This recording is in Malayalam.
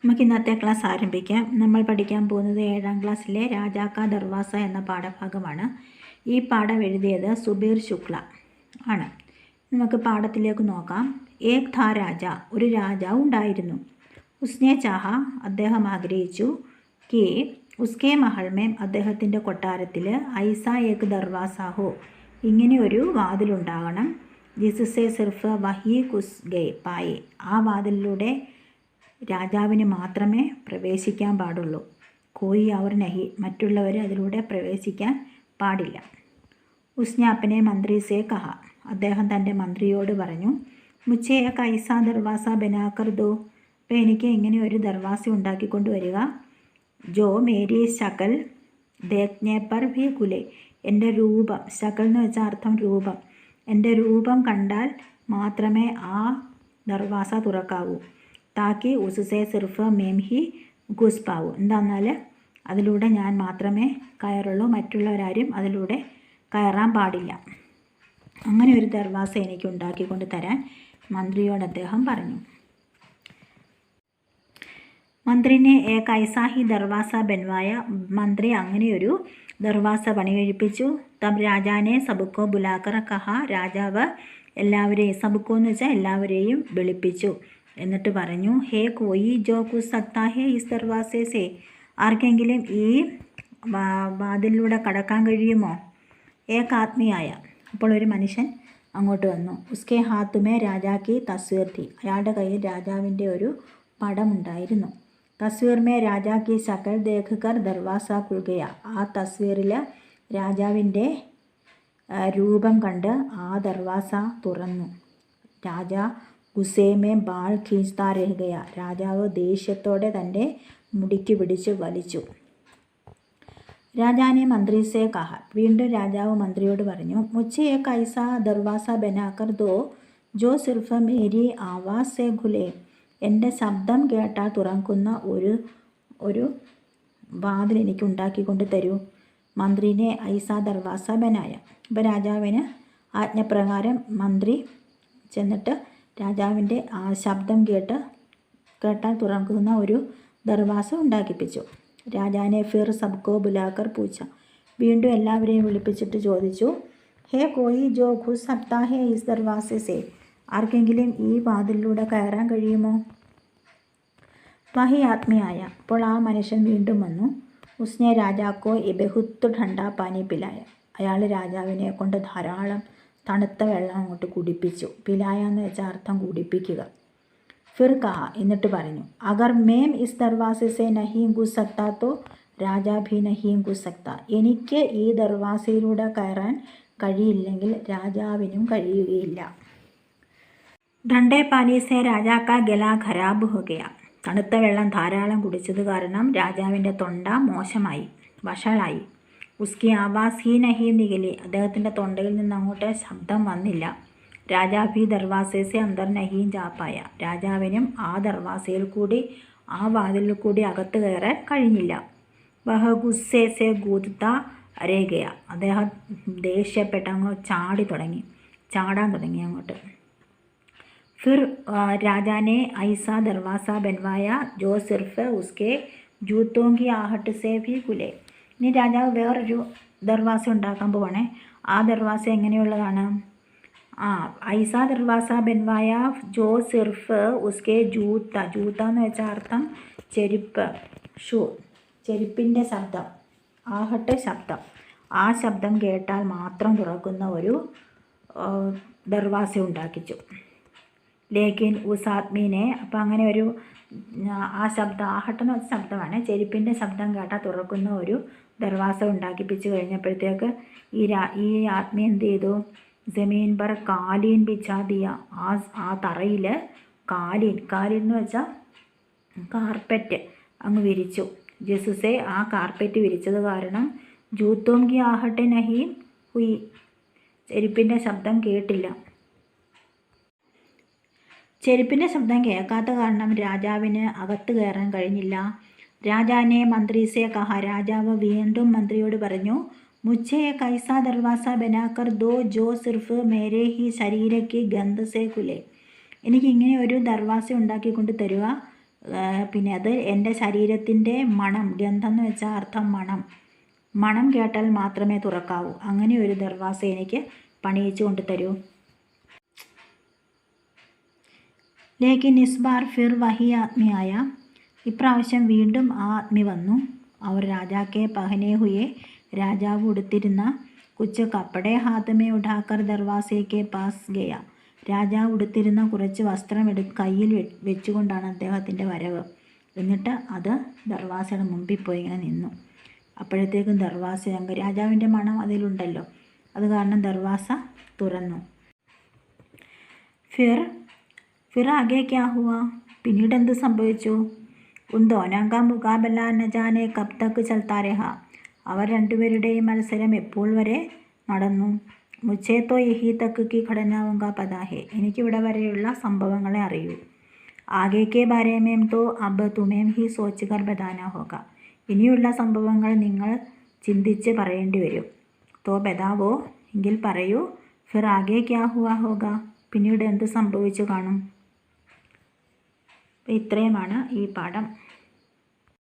നമുക്ക് ഇന്നത്തെ ക്ലാസ് ആരംഭിക്കാം. നമ്മൾ പഠിക്കാൻ പോകുന്നത് 7ാം ക്ലാസ്സിലെ രാജാ കാ ദർവാസ എന്ന പാഠഭാഗമാണ്. ഈ പാഠം എഴുതിയത് സുബീർ ശുക്ല ആണ്. നമുക്ക് പാഠത്തിലേക്ക് നോക്കാം. ഏക് ഥാ രാജ, ഒരു രാജാവ് ഉണ്ടായിരുന്നു. ഉസ്നെ ചാഹ, അദ്ദേഹം ആഗ്രഹിച്ചു. കി ഉസ്കെ മഹൽ മേം, അദ്ദേഹത്തിൻ്റെ കൊട്ടാരത്തിൽ ഐസ ഏക് ദർവാസ ഹോ, ഇങ്ങനെ ഒരു വാതിലുണ്ടാകണം. ജിസ്സെ സിർഫ് വഹി കുസ് ഗേ പായേ, ആ വാതിലിലൂടെ രാജാവിന് മാത്രമേ പ്രവേശിക്കാൻ പാടുള്ളൂ. കോയി അവർ നഹി, മറ്റുള്ളവർ അതിലൂടെ പ്രവേശിക്കാൻ പാടില്ല. ഉസ്നെ അപ്പനെ മന്ത്രി സേ കഹ, അദ്ദേഹം തൻ്റെ മന്ത്രിയോട് പറഞ്ഞു. മുച്ചേ കൈസ ദർവാസ ബനാക്കർ ദോ, അപ്പോൾ എനിക്ക് ഇങ്ങനെ ഒരു ദർവാസ ഉണ്ടാക്കിക്കൊണ്ട് വരിക. ജോ മേരി ശകൽ ദേഖ്നെ പർ ഭി കുലെ, എൻ്റെ രൂപം, ശകൽ എന്ന് വെച്ചാൽ അർത്ഥം രൂപം, എൻ്റെ രൂപം കണ്ടാൽ മാത്രമേ ആ ദർവാസ തുറക്കാവൂ. താക്കി ഉസ്സെ സിർഫ് മേം ഹി ഘുസ് പാവൂ, എന്താണെന്നാൽ അതിലൂടെ ഞാൻ മാത്രമേ കയറുള്ളൂ, മറ്റുള്ളവരാരും അതിലൂടെ കയറാൻ പാടില്ല. അങ്ങനെ ഒരു ദർവാസ എനിക്ക് ഉണ്ടാക്കിക്കൊണ്ട് തരാൻ മന്ത്രിയോട് അദ്ദേഹം പറഞ്ഞു. മന്ത്രിനെ ഏക് ഐസാ ഹി ദർവാസ ബൻവായ, മന്ത്രി അങ്ങനെയൊരു ദർവാസ പണി കഴിപ്പിച്ചു. തബ് രാജാനെ സബുക്കോ ബുലാക്കർ കഹ, രാജാവ് എല്ലാവരെയും, സബുക്കോ എന്ന് വെച്ചാൽ എല്ലാവരെയും വിളിപ്പിച്ചു. എന്നിട്ട് പറഞ്ഞു, ഹേ കോയി ജോ കുസ് സക്താ ഹേ ഇസ് ദർവാസേ സേ, ആർക്കെങ്കിലും ഈ വാതിലിലൂടെ കടക്കാൻ കഴിയുമോ? ഏക് ആത്മീയായ, അപ്പോൾ ഒരു മനുഷ്യൻ അങ്ങോട്ട് വന്നു. ഉസ്കെ ഹാത്തുമേ രാജാക്കി തസ്വീർ ഥി, അയാളുടെ കയ്യിൽ രാജാവിൻ്റെ ഒരു പടമുണ്ടായിരുന്നു. തസ്വീർ മേ രാജാക്കി ശകൽ ദേഖ് കർ ദർവാസ ഖുൽ ഗയ, ആ തസ്വീറിൽ രാജാവിൻ്റെ രൂപം കണ്ട് ആ ദർവാസ തുറന്നു. രാജാ ഗുസ്സേമേ ബാൾ ഖീഞ്ച്താ രഹ് ഗയ, രാജാവ് ദേഷ്യത്തോടെ തൻ്റെ മുടിക്ക് പിടിച്ച് വലിച്ചു. രാജാനെ മന്ത്രി സേ കഹ, വീണ്ടും രാജാവ് മന്ത്രിയോട് പറഞ്ഞു. മുച്ചേ ഏക് ഐസാ ദർവാസ ബനാക്കർ ദോ ജോ സിർഫ് മേരി ആവാസ് സേ ഖുലേ, എൻ്റെ ശബ്ദം കേട്ടാൽ തുറക്കുന്ന ഒരു വാതിൽ എനിക്ക് ഉണ്ടാക്കിക്കൊണ്ട് തരൂ. മന്ത്രിനെ ഐസാ ദർവാസ ബനായ, അപ്പോൾ രാജാവിന് ആജ്ഞപ്രകാരം മന്ത്രി ചെന്നിട്ട് രാജാവിൻ്റെ ആ ശബ്ദം കേട്ടാൽ തുറക്കുന്ന ഒരു ദർവാസ ഉണ്ടാക്കിപ്പിച്ചു. രാജാനെ ഫിർ സബ്കോ ബുലാക്കർ പൂച്ച, വീണ്ടും എല്ലാവരെയും വിളിപ്പിച്ചിട്ട് ചോദിച്ചു. ഹേ കോയി ജോ ഘുസ് സക്താ ഹേ ഇസ് ദർവാസെ സേ, ആർക്കെങ്കിലും ഈ വാതിലിലൂടെ കയറാൻ കഴിയുമോ? വഹി ആത്മീയായ, അപ്പോൾ ആ മനുഷ്യൻ വീണ്ടും വന്നു. ഉസ്നെ രാജാക്കോ ബഹുത്ത് ഠണ്ടാ പാനി പിലായ, അയാൾ രാജാവിനെ കൊണ്ട് ധാരാളം തണുത്ത വെള്ളം അങ്ങോട്ട് കുടിപ്പിച്ചു. പിലായ എന്ന് വെച്ചാൽ അർത്ഥം കുടിപ്പിക്കുക. ഫിർ കഹ, എന്നിട്ട് പറഞ്ഞു. അഗർ മേം ഇസ് ദർവാസെ സേ നഹീം ഘുസ് സക്താ തോ രാജാ ഭി നഹീം ഘുസ് സക്താ, എനിക്ക് ഈ ദർവാസയിലൂടെ കയറാൻ കഴിയില്ലെങ്കിൽ രാജാവിനും കഴിയുകയില്ല. ഠണ്ടേ പാനി സേ രാജാ കാ ഗല ഖരാബ് ഹോ ഗയ, തണുത്ത വെള്ളം ധാരാളം കുടിച്ചത് കാരണം രാജാവിൻ്റെ തൊണ്ട മോശമായി, വഷളായി. ഉസ്കി ആവാസ് ഹി നഹി നികലി, അദ്ദേഹത്തിൻ്റെ തൊണ്ടയിൽ നിന്ന് അങ്ങോട്ട് ശബ്ദം വന്നില്ല. രാജാ ഭി ദർവാസെ സേ അന്തർ നഹീം ജാപ്പായ, രാജാവിനും ആ ദർവാസയിൽ കൂടി, ആ വാതിലിൽ കൂടി അകത്ത് കയറാൻ കഴിഞ്ഞില്ല. വഹ ഗുസ്സേ സേ ഗൂദ്താ രേ ഗയ, അദ്ദേഹം ദേഷ്യപ്പെട്ട് അങ്ങ് ചാടാൻ തുടങ്ങി അങ്ങോട്ട്. ഫിർ രാജാനെ ഐസാ ദർവാസ ബൻവായ ജോ സിർഫ് ഉസ്കെ ജൂത്തോങ്കി ആഹട്ട് സേ ഭി കുലെ, ഇനി രാജാവ് വേറൊരു ദർവാസ ഉണ്ടാക്കാൻ പോവാണേ. ആ ദർവാസ എങ്ങനെയുള്ളതാണ്? ഐസാ ദർവാസ ബൻവായ ജോ സിർഫ് ഉസ്കെ ജൂത്ത, ജൂത്ത എന്ന് വെച്ചാൽ അർത്ഥം ചെരുപ്പ്, ഷൂ, ചെരുപ്പിൻ്റെ ശബ്ദം, ആഹട്ട് ശബ്ദം, ആ ശബ്ദം കേട്ടാൽ മാത്രം തുറക്കുന്ന ഒരു ദർവാസ ഉണ്ടാക്കിച്ചു. ലേക്കിൻ ഉസ് ആത്മീനെ, അപ്പോൾ അങ്ങനെ ഒരു ആ ശബ്ദം, ആഹട്ടെന്ന് വെച്ച ശബ്ദമാണ്, ചെരുപ്പിൻ്റെ ശബ്ദം കേട്ടാൽ തുറക്കുന്ന ഒരു ദർവാസ ഉണ്ടാക്കിപ്പിച്ച് കഴിഞ്ഞപ്പോഴത്തേക്ക് ഈ ആത്മീ എന്ത് ചെയ്തു? ജമീൻ പർ കാലീൻ ബിച്ചാ ദിയ, ആ തറയിൽ കാലീൻ എന്ന് വെച്ചാൽ കാർപ്പറ്റ് അങ്ങ് വിരിച്ചു. ജസുസെ, ആ കാർപ്പറ്റ് വിരിച്ചത് കാരണം ജൂത്തോങ്കി ആഹട്ടെ നഹീം ഹുയി, ചെരുപ്പിൻ്റെ ശബ്ദം കേട്ടില്ല. ചെരുപ്പിൻ്റെ ശബ്ദം കേൾക്കാത്ത കാരണം രാജാവിന് അകത്ത് കയറാൻ കഴിഞ്ഞില്ല. രാജാനെ മന്ത്രി സേ കഹ, രാജാവ് വീണ്ടും മന്ത്രിയോട് പറഞ്ഞു. മുझे एक ऐसा दरवाज़ा बनाकर दो जो सिर्फ मेरे ही शरीर की गंध से खुले, എനിക്ക് ഇങ്ങനെ ഒരു ദർവാസ ഉണ്ടാക്കിക്കൊണ്ട് തരിക, പിന്നെ അത് എൻ്റെ ശരീരത്തിൻ്റെ മണം, ഗന്ധം എന്ന് വെച്ചാൽ അർത്ഥം മണം കേട്ടാൽ മാത്രമേ തുറക്കാവൂ. അങ്ങനെ ഒരു ദർവാസ എനിക്ക് പണിയിച്ചു കൊണ്ട് തരൂ. ലേക്കിൻ ഇസ് ബാർ ഫിർ വഹി ആദ്മി ആയ. ഇപ്രാവശ്യം വീണ്ടും ആ ആദ്മി വന്നു. അവർ രാജാക്കെ പഹനെ ഹുയെ. രാജാവ് ഉടുത്തിരുന്ന കുച്ച് കപ്പടെ ഹാത്ത് ഉഠാക്കർ ദർവാസയ്ക്ക് പാസ് ഗയ. രാജാവ് ഉടുത്തിരുന്ന കുറച്ച് വസ്ത്രം കയ്യിൽ വെച്ചുകൊണ്ടാണ് അദ്ദേഹത്തിൻ്റെ വരവ്. എന്നിട്ട് അത് ദർവാസയുടെ മുമ്പിൽ പോയി ഇങ്ങനെ നിന്നു. അപ്പോഴത്തേക്കും ദർവാസ രാജാവിൻ്റെ മണം അതിലുണ്ടല്ലോ, അത് കാരണം ദർവാസ തുറന്നു. ഫിർ ആകെ ക്യാ ഹുവാ. പിന്നീട് എന്ത് സംഭവിച്ചു? ഉൻ ദോനോ കാ മുഖാബല ന ജാനെ കബ് തക് ചൽത്താ രഹാ. അവർ രണ്ടുപേരുടെയും മത്സരം എപ്പോൾ വരെ നടന്നു? മുझे तो यही तक की घटनाओं का पता है. എനിക്കിവിടെ വരെയുള്ള സംഭവങ്ങളെ അറിയൂ. ആകെ के बारे में तो अब तुम्हें ही सोच कर बताना होगा. ഇനിയുള്ള സംഭവങ്ങൾ നിങ്ങൾ ചിന്തിച്ച് പറയേണ്ടി വരും. तो बताओ, എങ്കിൽ പറയൂ. फिर आगे क्या हुआ होगा. പിന്നീട് എന്ത് സംഭവിച്ചു കാണും. ഇത്രയുമാണ് ഈ പാഠം.